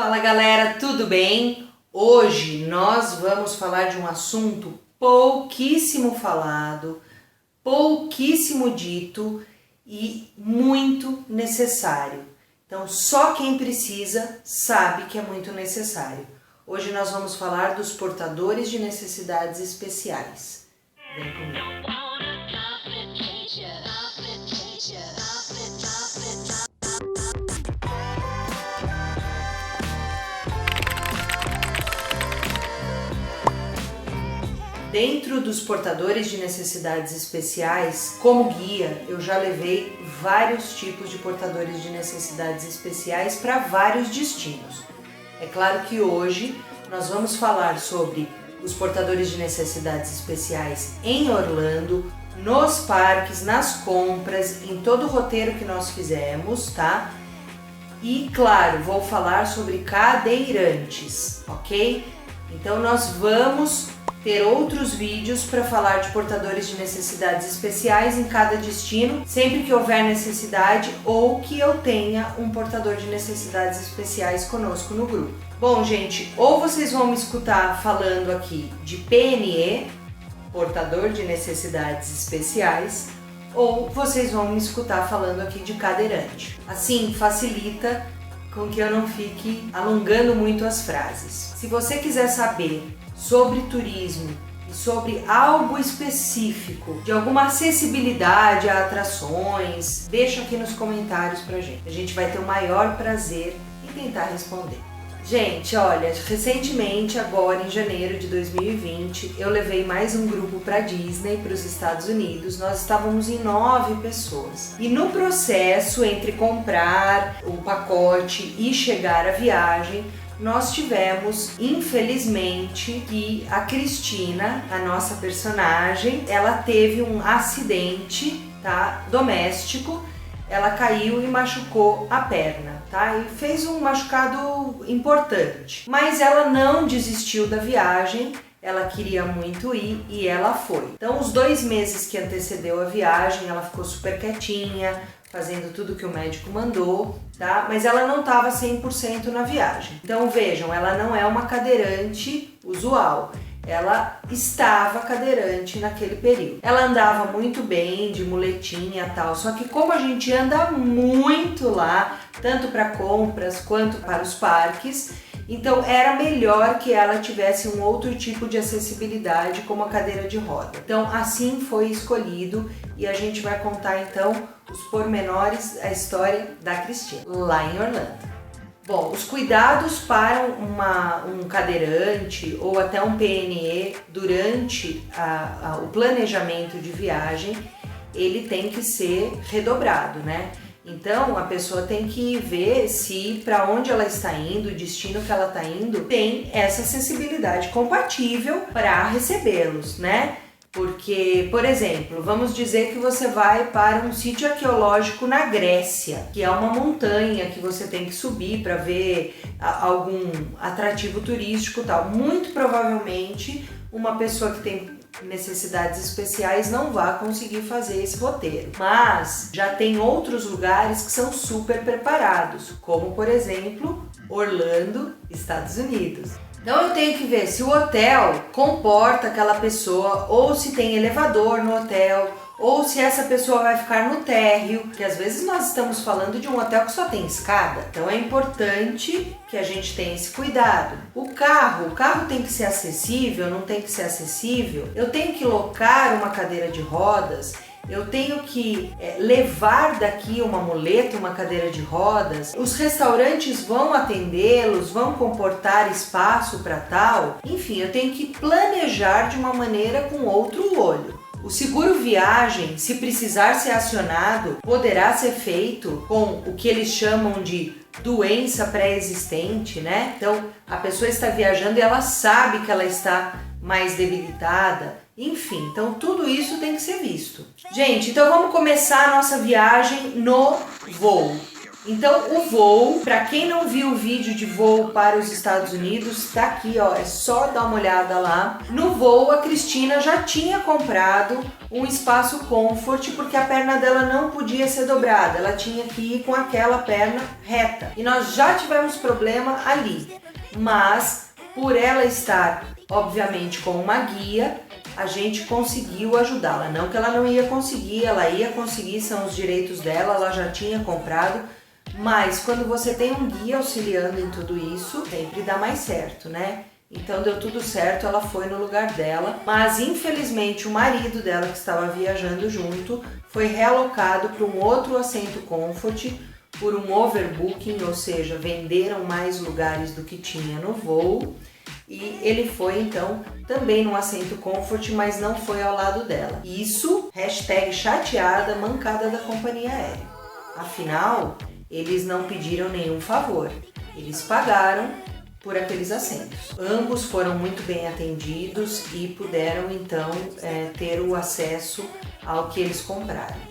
Fala galera, tudo bem? Hoje nós vamos falar de um assunto pouquíssimo falado, pouquíssimo dito e muito necessário. Então só quem precisa sabe que é muito necessário. Hoje nós vamos falar dos portadores de necessidades especiais. Vem comigo. Dentro dos portadores de necessidades especiais, como guia, eu já levei vários tipos de portadores de necessidades especiais para vários destinos. É claro que hoje nós vamos falar sobre os portadores de necessidades especiais em Orlando, nos parques, nas compras, em todo o roteiro que nós fizemos, tá? E claro, vou falar sobre cadeirantes, ok? Então nós vamos ter outros vídeos para falar de portadores de necessidades especiais em cada destino, sempre que houver necessidade ou que eu tenha um portador de necessidades especiais conosco no grupo. Bom, gente, ou vocês vão me escutar falando aqui de PNE, portador de necessidades especiais, ou vocês vão me escutar falando aqui de cadeirante. Assim facilita com que eu não fique alongando muito as frases. Se você quiser saber sobre turismo e sobre algo específico, de alguma acessibilidade a atrações, deixa aqui nos comentários pra gente. A gente vai ter o maior prazer em tentar responder. Gente, olha, recentemente, agora em janeiro de 2020, eu levei mais um grupo para Disney, para os Estados Unidos. Nós estávamos em 9 pessoas. E no processo entre comprar o pacote e chegar à viagem, nós tivemos, infelizmente, que a Cristina, a nossa personagem, ela teve um acidente, tá, doméstico. Ela caiu e machucou a perna, tá? E fez um machucado importante. Mas ela não desistiu da viagem, ela queria muito ir e ela foi. Então, os 2 meses que antecedeu a viagem, ela ficou super quietinha, fazendo tudo que o médico mandou, tá? Mas ela não estava 100% na viagem. Então, vejam, ela não é uma cadeirante usual. Ela estava cadeirante naquele período. Ela andava muito bem, de muletinha e tal, só que como a gente anda muito lá, tanto para compras quanto para os parques, então era melhor que ela tivesse um outro tipo de acessibilidade, como a cadeira de roda. Então assim foi escolhido e a gente vai contar então os pormenores, a história da Cristina, lá em Orlando. Bom, os cuidados para um cadeirante ou até um PNE durante o planejamento de viagem, ele tem que ser redobrado, né? Então a pessoa tem que ver se para onde ela está indo, o destino que ela está indo, tem essa acessibilidade compatível para recebê-los, né? Porque, por exemplo, vamos dizer que você vai para um sítio arqueológico na Grécia, que é uma montanha que você tem que subir para ver algum atrativo turístico e tal. Muito provavelmente uma pessoa que tem necessidades especiais não vai conseguir fazer esse roteiro. Mas já tem outros lugares que são super preparados, como por exemplo, Orlando, Estados Unidos. Então eu tenho que ver se o hotel comporta aquela pessoa, ou se tem elevador no hotel, ou se essa pessoa vai ficar no térreo, porque às vezes nós estamos falando de um hotel que só tem escada. Então é importante que a gente tenha esse cuidado. O carro tem que ser acessível, não tem que ser acessível. Eu tenho que locar uma cadeira de rodas. Eu tenho que levar daqui uma muleta, uma cadeira de rodas. Os restaurantes vão atendê-los, vão comportar espaço para tal. Enfim, eu tenho que planejar de uma maneira com outro olho. O seguro viagem, se precisar ser acionado, poderá ser feito com o que eles chamam de doença pré-existente, né? Então, a pessoa está viajando e ela sabe que ela está mais debilitada. Enfim, então tudo isso tem que ser visto. Gente, então vamos começar a nossa viagem no voo. Então o voo, para quem não viu o vídeo de voo para os Estados Unidos, tá aqui, ó, é só dar uma olhada lá. No voo a Cristina já tinha comprado um espaço comfort, porque a perna dela não podia ser dobrada, ela tinha que ir com aquela perna reta. E nós já tivemos problema ali, mas por ela estar, obviamente, com uma guia, a gente conseguiu ajudá-la. Não que ela não ia conseguir, ela ia conseguir, são os direitos dela, ela já tinha comprado, mas quando você tem um guia auxiliando em tudo isso, sempre dá mais certo, né? Então deu tudo certo, ela foi no lugar dela, mas infelizmente o marido dela, que estava viajando junto, foi realocado para um outro assento comfort por um overbooking, ou seja, venderam mais lugares do que tinha no voo, e ele foi então também num assento comfort, mas não foi ao lado dela. Isso, #chateada, mancada da companhia aérea. Afinal, eles não pediram nenhum favor, eles pagaram por aqueles assentos. Ambos foram muito bem atendidos e puderam então ter o acesso ao que eles compraram.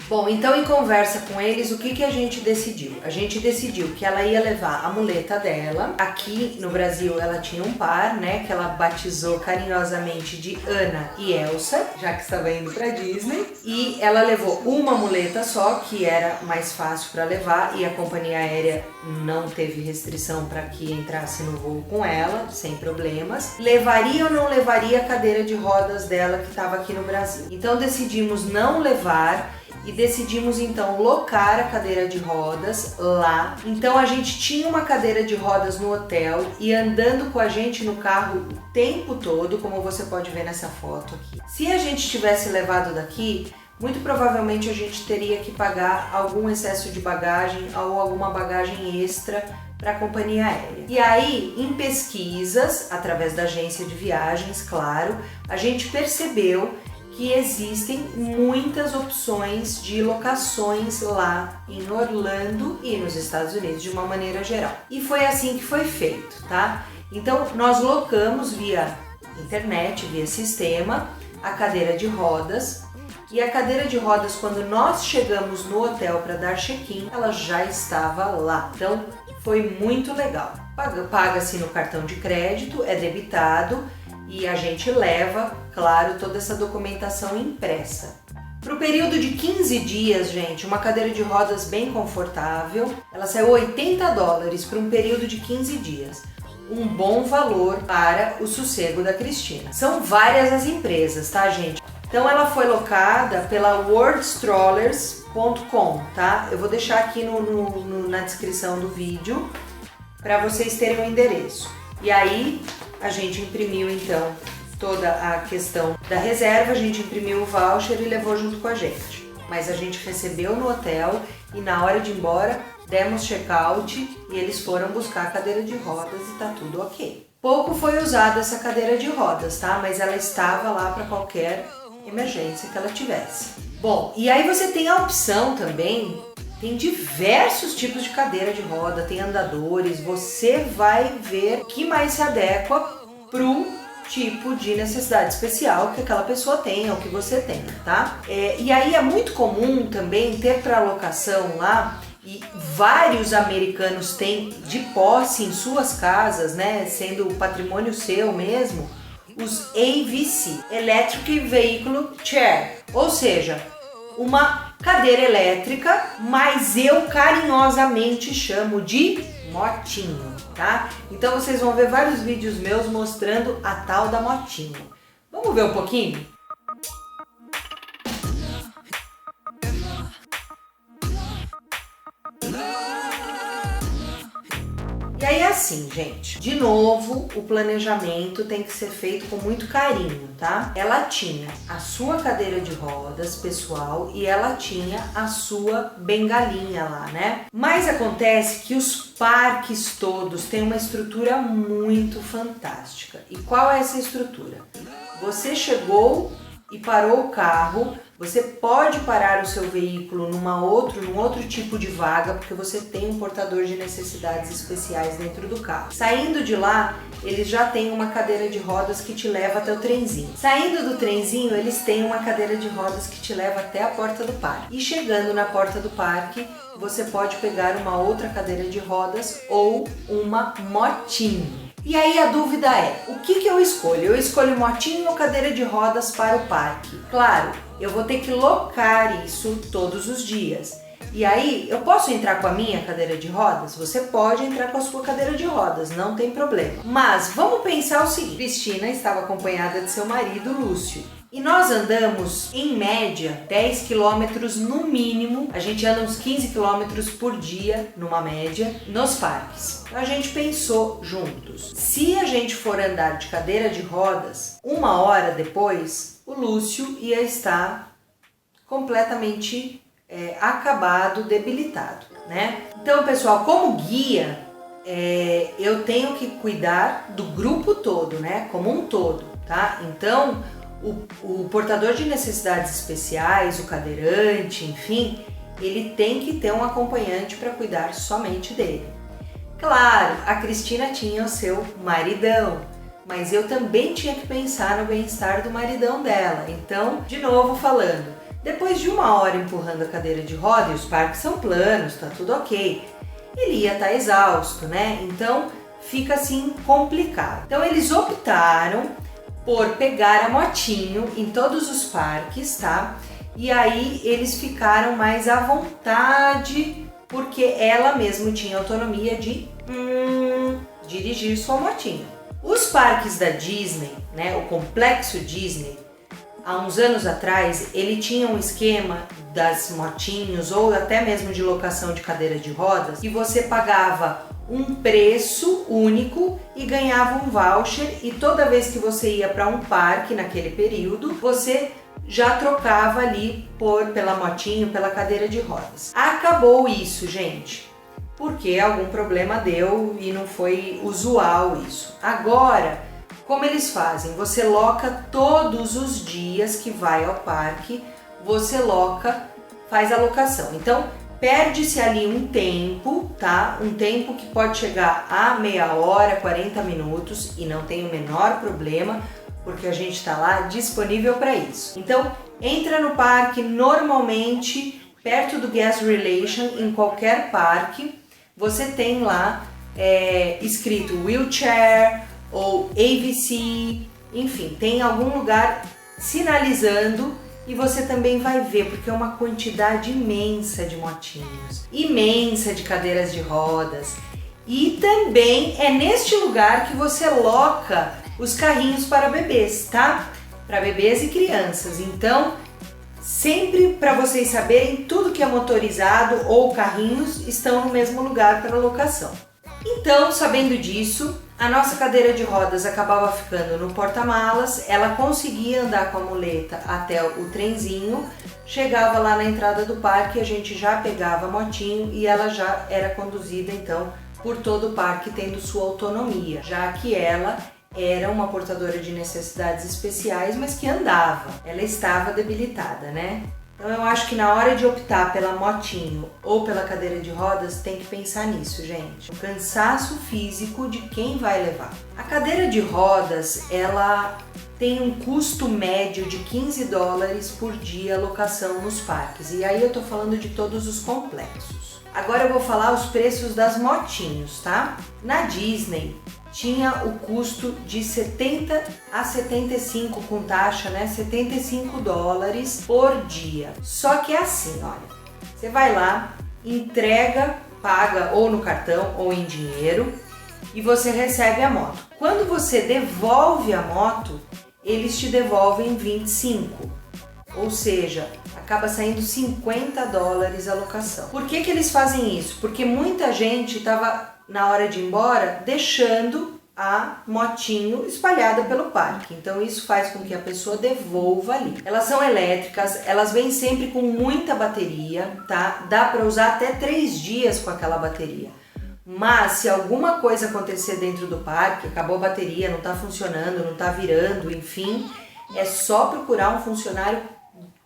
Bom, então em conversa com eles, o que a gente decidiu? A gente decidiu que ela ia levar a muleta dela. Aqui no Brasil ela tinha um par, né, que ela batizou carinhosamente de Ana e Elsa, já que estava indo para Disney. E ela levou uma muleta só, que era mais fácil para levar, e a companhia aérea não teve restrição para que entrasse no voo com ela, sem problemas. Levaria ou não levaria a cadeira de rodas dela que estava aqui no Brasil? Então decidimos não levar, e decidimos então locar a cadeira de rodas lá. Então a gente tinha uma cadeira de rodas no hotel e andando com a gente no carro o tempo todo, como você pode ver nessa foto aqui. Se a gente tivesse levado daqui, muito provavelmente a gente teria que pagar algum excesso de bagagem ou alguma bagagem extra para a companhia aérea. E aí, em pesquisas, através da agência de viagens, claro, a gente percebeu que existem muitas opções de locações lá em Orlando e nos Estados Unidos de uma maneira geral. E foi assim que foi feito, tá? Então nós locamos via internet, via sistema, a cadeira de rodas. E a cadeira de rodas, quando nós chegamos no hotel para dar check-in, ela já estava lá. Então foi muito legal. Paga-se no cartão de crédito, é debitado, e a gente leva, claro, toda essa documentação impressa. Para o período de 15 dias, gente, uma cadeira de rodas bem confortável, ela saiu $80 para um período de 15 dias. Um bom valor para o sossego da Cristina. São várias as empresas, tá, gente? Então ela foi locada pela worldstrollers.com, tá? Eu vou deixar aqui na descrição do vídeo para vocês terem o endereço. E aí a gente imprimiu então toda a questão da reserva, a gente imprimiu o voucher e levou junto com a gente. Mas a gente recebeu no hotel e na hora de ir embora demos check-out e eles foram buscar a cadeira de rodas e tá tudo ok. Pouco foi usada essa cadeira de rodas, tá? Mas ela estava lá para qualquer emergência que ela tivesse. Bom, e aí você tem a opção também. Tem diversos tipos de cadeira de roda, tem andadores, você vai ver o que mais se adequa pro tipo de necessidade especial que aquela pessoa tenha ou que você tenha, tá? E aí é muito comum também ter para alocação lá, e vários americanos têm de posse em suas casas, né, sendo patrimônio seu mesmo, os AVC, Electric Vehicle Chair, ou seja, uma cadeira elétrica, mas eu carinhosamente chamo de motinho, tá? Então vocês vão ver vários vídeos meus mostrando a tal da motinho. Vamos ver um pouquinho? E aí assim, gente, de novo, o planejamento tem que ser feito com muito carinho, tá? Ela tinha a sua cadeira de rodas pessoal e ela tinha a sua bengalinha lá, né? Mas acontece que os parques todos têm uma estrutura muito fantástica. E qual é essa estrutura? Você chegou e parou o carro, você pode parar o seu veículo num outro tipo de vaga, porque você tem um portador de necessidades especiais dentro do carro. Saindo de lá, eles já têm uma cadeira de rodas que te leva até o trenzinho. Saindo do trenzinho, eles têm uma cadeira de rodas que te leva até a porta do parque. E chegando na porta do parque, você pode pegar uma outra cadeira de rodas ou uma motinho. E aí a dúvida é, o que eu escolho? Eu escolho motinho ou cadeira de rodas para o parque? Claro, eu vou ter que locar isso todos os dias. E aí, eu posso entrar com a minha cadeira de rodas? Você pode entrar com a sua cadeira de rodas, não tem problema. Mas vamos pensar o seguinte, Cristina estava acompanhada de seu marido, Lúcio. E nós andamos, em média, 10 quilômetros no mínimo. A gente anda uns 15 quilômetros por dia, numa média, nos parques. Então a gente pensou juntos, se a gente for andar de cadeira de rodas, 1 hora depois, o Lúcio ia estar completamente acabado, debilitado, né? Então, pessoal, como guia, eu tenho que cuidar do grupo todo, né? Como um todo, tá? Então, o portador de necessidades especiais, o cadeirante, enfim, ele tem que ter um acompanhante para cuidar somente dele. Claro, a Cristina tinha o seu maridão, mas eu também tinha que pensar no bem-estar do maridão dela. Então, de novo falando, depois de 1 hora empurrando a cadeira de roda, e os parques são planos, tá tudo ok, ele ia estar exausto, né? Então fica assim complicado. Então eles optaram por pegar a motinho em todos os parques, tá? E aí eles ficaram mais à vontade, porque ela mesma tinha autonomia de dirigir sua motinha. Os parques da Disney, né? O complexo Disney, há uns anos atrás, ele tinha um esquema das motinhos ou até mesmo de locação de cadeira de rodas e você pagava um preço único e ganhava um voucher e toda vez que você ia para um parque naquele período, você já trocava ali pela motinho, pela cadeira de rodas. Acabou isso, gente, porque algum problema deu e não foi usual isso. Agora, como eles fazem? Você loca todos os dias que vai ao parque, você faz a locação. Então, perde-se ali um tempo, tá? Um tempo que pode chegar a meia hora, 40 minutos e não tem o menor problema, porque a gente está lá disponível para isso. Então, entra no parque normalmente, perto do Guest Relation, em qualquer parque, você tem lá escrito wheelchair, ou AVC, enfim, tem algum lugar sinalizando e você também vai ver, porque é uma quantidade imensa de motinhos, imensa de cadeiras de rodas e também é neste lugar que você loca os carrinhos para bebês, tá? Para bebês e crianças, então sempre para vocês saberem, tudo que é motorizado ou carrinhos estão no mesmo lugar para locação. Então, sabendo disso, a nossa cadeira de rodas acabava ficando no porta-malas, ela conseguia andar com a muleta até o trenzinho, chegava lá na entrada do parque, a gente já pegava a motinho e ela já era conduzida então por todo o parque, tendo sua autonomia, já que ela era uma portadora de necessidades especiais, mas que andava, ela estava debilitada, né? Então eu acho que na hora de optar pela motinho ou pela cadeira de rodas, tem que pensar nisso, gente. O cansaço físico de quem vai levar. A cadeira de rodas, ela tem um custo médio de $15 por dia locação nos parques. E aí eu tô falando de todos os complexos. Agora eu vou falar os preços das motinhos, tá? Na Disney tinha o custo de 70 a 75 com taxa, né? $75 por dia. Só que é assim, olha, você vai lá, entrega, paga ou no cartão ou em dinheiro e você recebe a moto. Quando você devolve a moto, eles te devolvem 25, ou seja, acaba saindo $50 a locação. Por que eles fazem isso? Porque muita gente estava na hora de ir embora deixando a motinho espalhada pelo parque, então isso faz com que a pessoa devolva ali. Elas são elétricas, elas vêm sempre com muita bateria, tá? Dá para usar até 3 dias com aquela bateria. Mas se alguma coisa acontecer dentro do parque, acabou a bateria, não está funcionando, não está virando, enfim, é só procurar um funcionário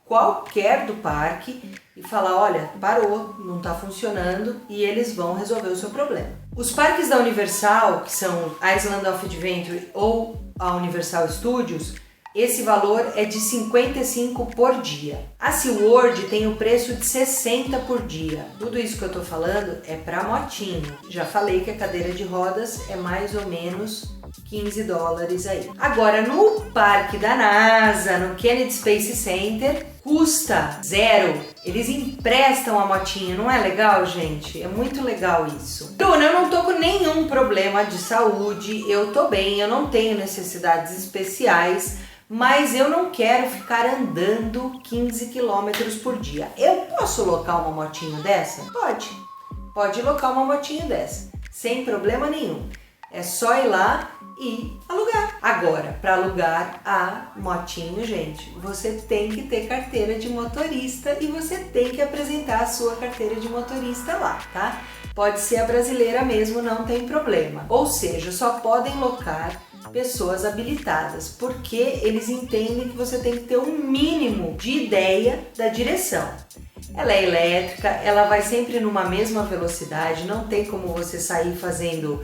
qualquer do parque e falar, olha, parou, não está funcionando, e eles vão resolver o seu problema. Os parques da Universal, que são a Island of Adventure ou a Universal Studios, esse valor é de 55 por dia. A SeaWorld tem o preço de 60 por dia. Tudo isso que eu tô falando é para motinho. Já falei que a cadeira de rodas é mais ou menos 15 dólares aí. Agora, no parque da NASA, no Kennedy Space Center, custa zero. Eles emprestam a motinha, não é legal, gente? É muito legal isso. Bruna, eu não tô com nenhum problema de saúde, eu tô bem, eu não tenho necessidades especiais, mas eu não quero ficar andando 15 quilômetros por dia. Eu posso locar uma motinha dessa? Pode. Pode locar uma motinha dessa, sem problema nenhum. É só ir lá e alugar. Agora, para alugar a motinho, gente, você tem que ter carteira de motorista e você tem que apresentar a sua carteira de motorista lá, tá? Pode ser a brasileira mesmo, não tem problema. Ou seja, só podem locar pessoas habilitadas, porque eles entendem que você tem que ter um mínimo de ideia da direção. Ela é elétrica, ela vai sempre numa mesma velocidade, não tem como você sair fazendo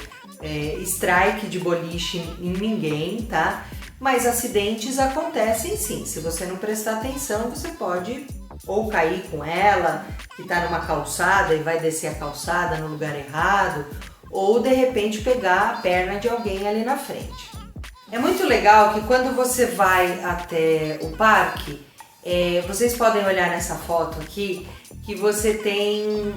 strike de boliche em ninguém, tá? Mas acidentes acontecem sim, se você não prestar atenção, você pode ou cair com ela, que tá numa calçada e vai descer a calçada no lugar errado, ou de repente pegar a perna de alguém ali na frente. É muito legal que quando você vai até o parque, vocês podem olhar nessa foto aqui, que você tem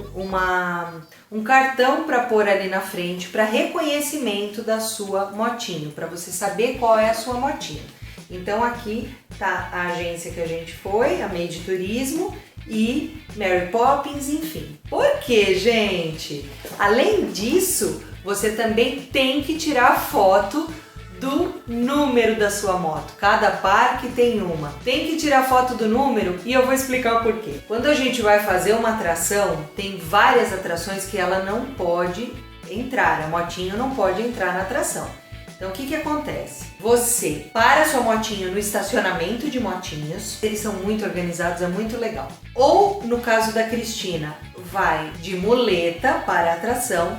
um cartão para pôr ali na frente para reconhecimento da sua motinho, para você saber qual é a sua motinho. Então aqui tá a agência que a gente foi, a Made Turismo e Mary Poppins, enfim. Por quê, gente? Além disso, você também tem que tirar foto do número da sua moto. Cada parque tem uma. Tem que tirar foto do número e eu vou explicar o porquê. Quando a gente vai fazer uma atração, tem várias atrações que ela não pode entrar, a motinha não pode entrar na atração. Então o que acontece? Você para a sua motinha no estacionamento de motinhos, eles são muito organizados, é muito legal. Ou no caso da Cristina, vai de muleta para a atração,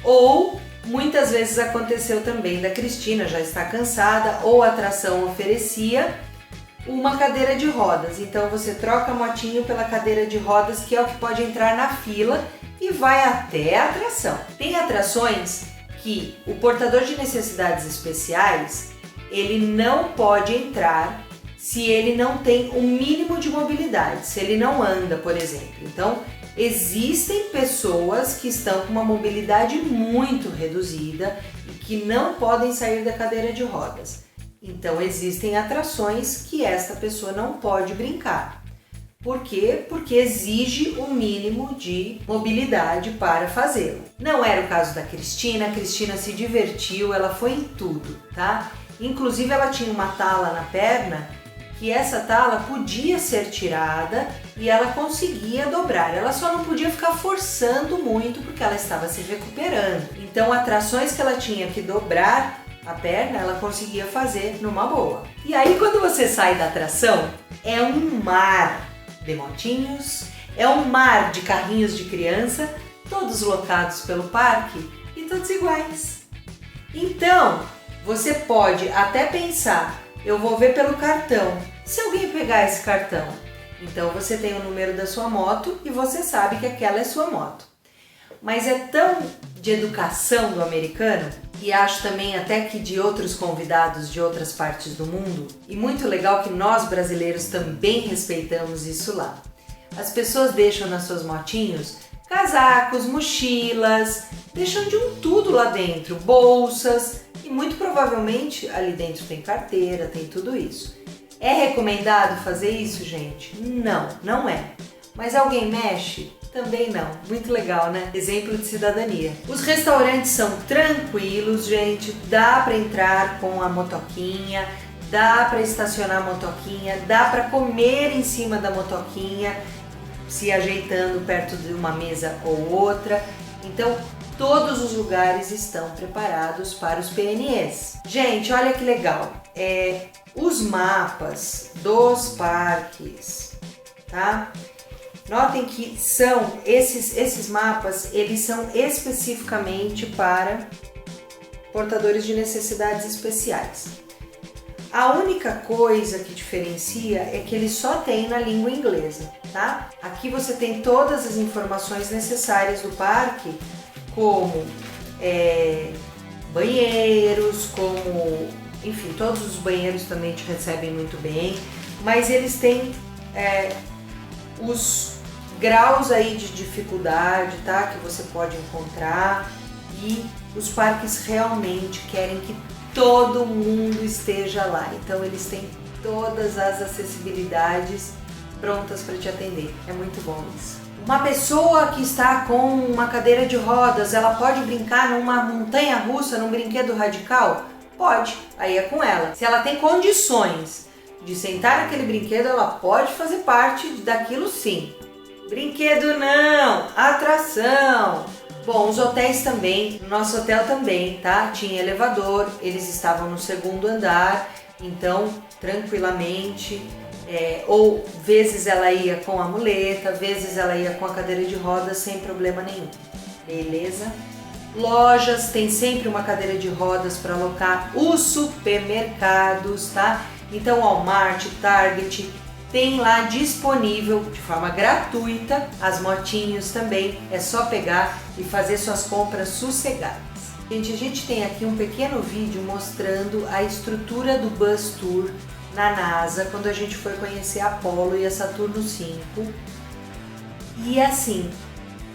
ou muitas vezes aconteceu também da Cristina já está cansada ou a atração oferecia uma cadeira de rodas. Então você troca a motinho pela cadeira de rodas, que é o que pode entrar na fila e vai até a atração. Tem atrações que o portador de necessidades especiais, ele não pode entrar se ele não tem o mínimo de mobilidade, se ele não anda, por exemplo. Então, existem pessoas que estão com uma mobilidade muito reduzida e que não podem sair da cadeira de rodas. Então, existem atrações que esta pessoa não pode brincar. Por quê? Porque exige um mínimo de mobilidade para fazê-lo. Não era o caso da Cristina, a Cristina se divertiu, ela foi em tudo, tá? Inclusive ela tinha uma tala na perna, que essa tala podia ser tirada e ela conseguia dobrar. Ela só não podia ficar forçando muito porque ela estava se recuperando. Então, atrações que ela tinha que dobrar a perna, ela conseguia fazer numa boa. E aí, quando você sai da atração, é um mar de motinhos, é um mar de carrinhos de criança, todos locados pelo parque e todos iguais. Então, você pode até pensar, eu vou ver pelo cartão. Se alguém pegar esse cartão, então você tem o número da sua moto e você sabe que aquela é sua moto. Mas é tão de educação do americano, e acho também até que de outros convidados de outras partes do mundo, e muito legal que nós brasileiros também respeitamos isso lá. As pessoas deixam nas suas motinhos casacos, mochilas, deixam de um tudo lá dentro, bolsas, e muito provavelmente ali dentro tem carteira, tem tudo isso. É recomendado fazer isso, gente? Não, não é. Mas alguém mexe? Também não. Muito legal, né? Exemplo de cidadania. Os restaurantes são tranquilos, gente. Dá para entrar com a motoquinha, dá para estacionar a motoquinha, dá para comer em cima da motoquinha, se ajeitando perto de uma mesa ou outra. Então, todos os lugares estão preparados para os PNEs. Gente, olha que legal. Os mapas dos parques, tá? Notem que são esses mapas, eles são especificamente para portadores de necessidades especiais. A única coisa que diferencia é que ele só tem na língua inglesa, tá? Aqui você tem todas as informações necessárias do parque, como banheiros, como, enfim, todos os banheiros também te recebem muito bem, mas eles têm os graus aí de dificuldade, tá? Que você pode encontrar, e os parques realmente querem que todo mundo esteja lá, então eles têm todas as acessibilidades prontas para te atender. É muito bom isso. Uma pessoa que está com uma cadeira de rodas, ela pode brincar numa montanha-russa, num brinquedo radical? Pode, aí é com ela. Se ela tem condições de sentar naquele brinquedo, ela pode fazer parte daquilo sim. Brinquedo não, atração. Bom, os hotéis também, no nosso hotel também, tá? Tinha elevador, eles estavam no segundo andar, então tranquilamente, ou vezes ela ia com a muleta, vezes ela ia com a cadeira de rodas sem problema nenhum, beleza? Lojas, tem sempre uma cadeira de rodas para alocar. Os supermercados, tá? Então Walmart, Target, tem lá disponível de forma gratuita as motinhos também, é só pegar e fazer suas compras sossegadas. Gente, a gente tem aqui um pequeno vídeo mostrando a estrutura do Bus Tour na NASA, quando a gente foi conhecer a Apollo e a Saturno V. E assim,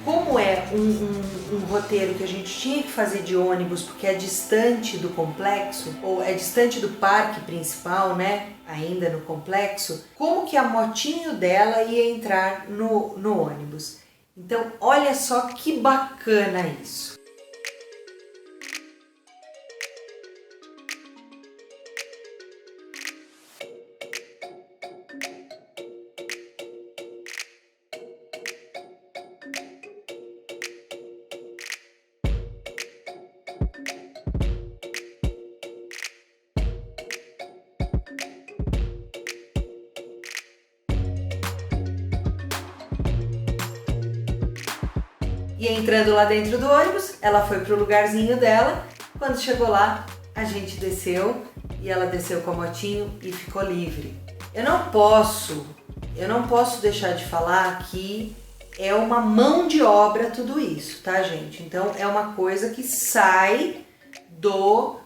como é um roteiro que a gente tinha que fazer de ônibus, porque é distante do complexo, ou é distante do parque principal, né? Ainda no complexo, como que a motinho dela ia entrar no ônibus? Então, olha só que bacana isso. E entrando lá dentro do ônibus, ela foi pro lugarzinho dela. Quando chegou lá, a gente desceu e ela desceu com a motinho e ficou livre. Eu não posso deixar de falar que é uma mão de obra tudo isso, tá, gente? Então é uma coisa que sai do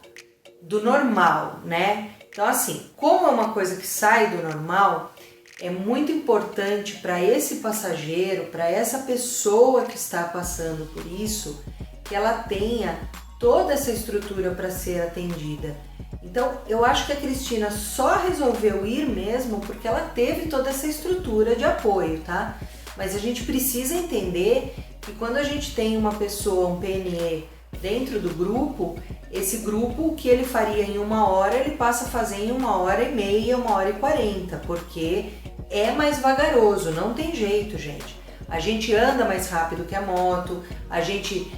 normal, né? Então assim, como é uma coisa que sai do normal, é muito importante para esse passageiro, para essa pessoa que está passando por isso, que ela tenha toda essa estrutura para ser atendida. Então, eu acho que a Cristina só resolveu ir mesmo porque ela teve toda essa estrutura de apoio, tá? Mas a gente precisa entender que quando a gente tem uma pessoa, um PNE dentro do grupo, esse grupo, o que ele faria em 1 hora, ele passa a fazer em 1h30, 1h40, porque é mais vagaroso, não tem jeito, gente. A gente anda mais rápido que a moto, a gente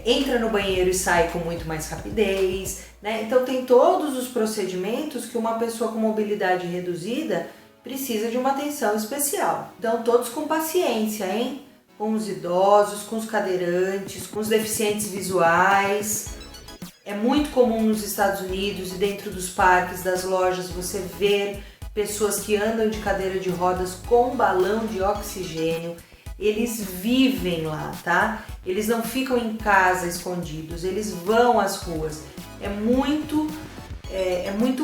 entra no banheiro e sai com muito mais rapidez, né? Então tem todos os procedimentos que uma pessoa com mobilidade reduzida precisa de uma atenção especial. Então todos com paciência, hein? Com os idosos, com os cadeirantes, com os deficientes visuais. É muito comum nos Estados Unidos e dentro dos parques, das lojas, você ver pessoas que andam de cadeira de rodas com balão de oxigênio. Eles vivem lá, tá? Eles não ficam em casa escondidos, eles vão às ruas. É muito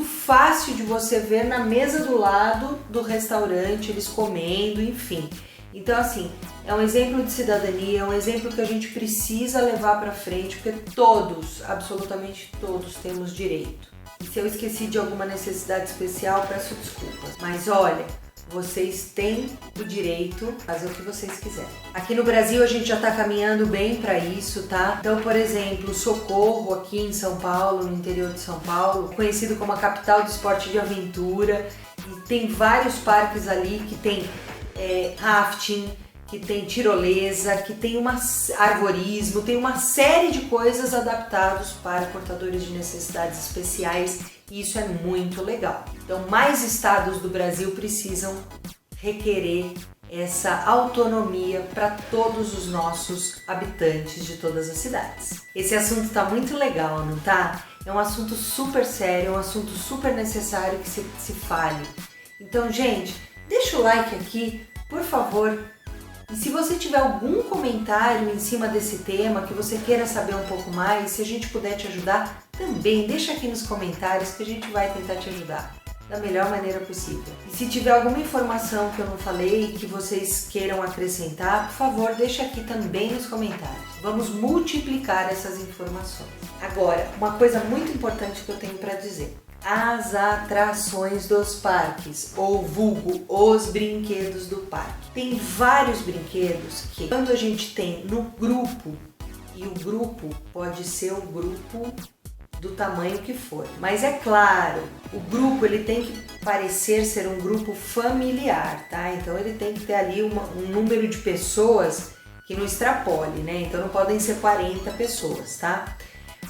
fácil de você ver na mesa do lado do restaurante, eles comendo, enfim. Então assim, é um exemplo de cidadania, é um exemplo que a gente precisa levar para frente, porque todos, absolutamente todos, temos direito. E se eu esqueci de alguma necessidade especial, peço desculpas. Mas olha, vocês têm o direito de fazer o que vocês quiserem. Aqui no Brasil a gente já está caminhando bem para isso, tá? Então, por exemplo, Socorro, aqui em São Paulo, no interior de São Paulo, conhecido como a capital do esporte de aventura, e tem vários parques ali que tem rafting, que tem tirolesa, que tem arvorismo, tem uma série de coisas adaptados para portadores de necessidades especiais, e isso é muito legal. Então, mais estados do Brasil precisam requerer essa autonomia para todos os nossos habitantes de todas as cidades. Esse assunto tá muito legal, não tá? É um assunto super sério, é um assunto super necessário que se fale. Então, gente, deixa o like aqui, por favor. E se você tiver algum comentário em cima desse tema, que você queira saber um pouco mais, se a gente puder te ajudar, também deixa aqui nos comentários que a gente vai tentar te ajudar da melhor maneira possível. E se tiver alguma informação que eu não falei, que vocês queiram acrescentar, por favor, deixa aqui também nos comentários. Vamos multiplicar essas informações. Agora, uma coisa muito importante que eu tenho para dizer. As atrações dos parques, ou vulgo, os brinquedos do parque. Tem vários brinquedos que, quando a gente tem no grupo, e o grupo pode ser o grupo do tamanho que for, mas é claro, o grupo ele tem que parecer ser um grupo familiar, tá? Então ele tem que ter ali um número de pessoas que não extrapole, né? Então não podem ser 40 pessoas, tá?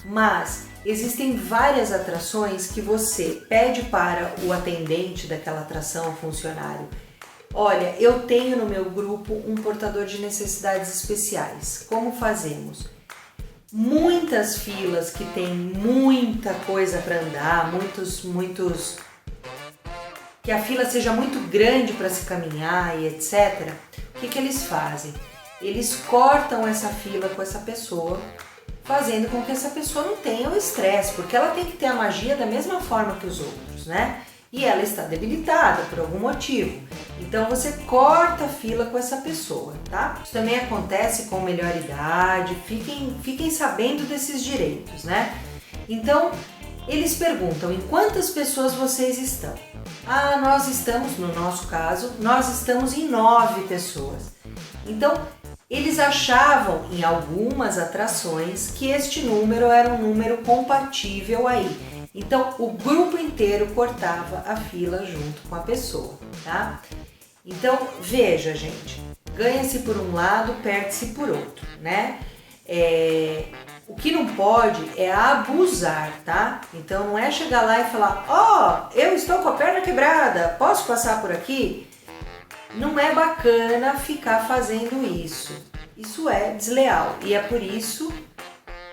Mas existem várias atrações que você pede para o atendente daquela atração, o funcionário. Olha, eu tenho no meu grupo um portador de necessidades especiais. Como fazemos? Muitas filas que tem muita coisa para andar, que a fila seja muito grande para se caminhar e etc. O que eles fazem? Eles cortam essa fila com essa pessoa, fazendo com que essa pessoa não tenha o estresse, porque ela tem que ter a magia da mesma forma que os outros, né? E ela está debilitada por algum motivo. Então você corta a fila com essa pessoa, tá? Isso também acontece com melhor idade, fiquem sabendo desses direitos, né? Então, eles perguntam, em quantas pessoas vocês estão? Ah, nós estamos, no nosso caso, nós estamos em 9 pessoas. Então, eles achavam em algumas atrações que este número era um número compatível aí. Então, o grupo inteiro cortava a fila junto com a pessoa, tá? Então, veja, gente, ganha-se por um lado, perde-se por outro, né? O que não pode é abusar, tá? Então, não é chegar lá e falar, ó, eu estou com a perna quebrada, posso passar por aqui? Não é bacana ficar fazendo isso. Isso é desleal e é por isso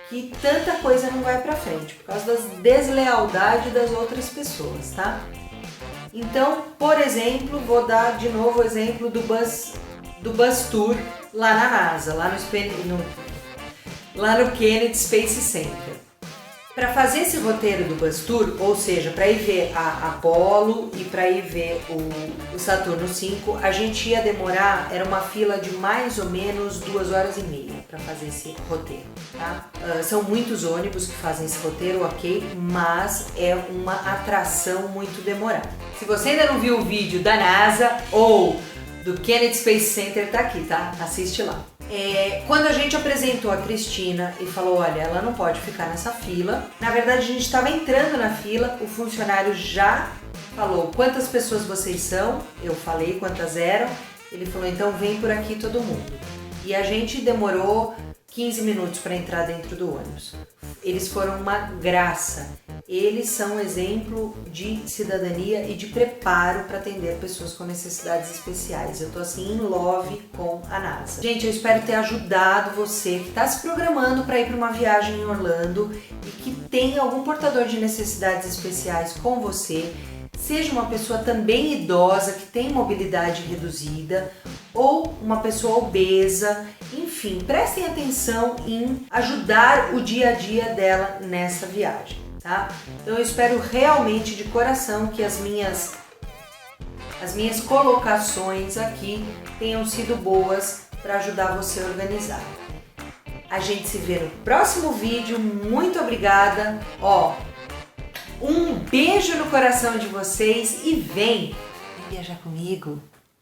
que tanta coisa não vai pra frente, por causa da deslealdade das outras pessoas, tá? Então, por exemplo, vou dar de novo o exemplo do Buzz Tour lá na NASA, lá no Kennedy Space Center. Para fazer esse roteiro do Buzz Tour, ou seja, para ir ver a Apollo e para ir ver o Saturno 5, a gente ia demorar, era uma fila de mais ou menos 2h30 para fazer esse roteiro, tá? São muitos ônibus que fazem esse roteiro, ok, mas é uma atração muito demorada. Se você ainda não viu o vídeo da NASA ou do Kennedy Space Center, tá aqui, tá? Assiste lá. Quando a gente apresentou a Cristina e falou, olha, ela não pode ficar nessa fila, na verdade a gente estava entrando na fila, o funcionário já falou, quantas pessoas vocês são? Eu falei quantas eram, ele falou, então vem por aqui todo mundo. E a gente demorou 15 minutos para entrar dentro do ônibus. Eles foram uma graça. Eles são um exemplo de cidadania e de preparo para atender pessoas com necessidades especiais. Eu tô assim in love com a NASA. Gente, eu espero ter ajudado você que está se programando para ir para uma viagem em Orlando e que tem algum portador de necessidades especiais com você. Seja uma pessoa também idosa que tem mobilidade reduzida ou uma pessoa obesa, enfim, prestem atenção em ajudar o dia a dia dela nessa viagem, tá? Então eu espero realmente de coração que as minhas colocações aqui tenham sido boas para ajudar você a organizar. A gente se vê no próximo vídeo, muito obrigada, um beijo no coração de vocês e vem viajar comigo!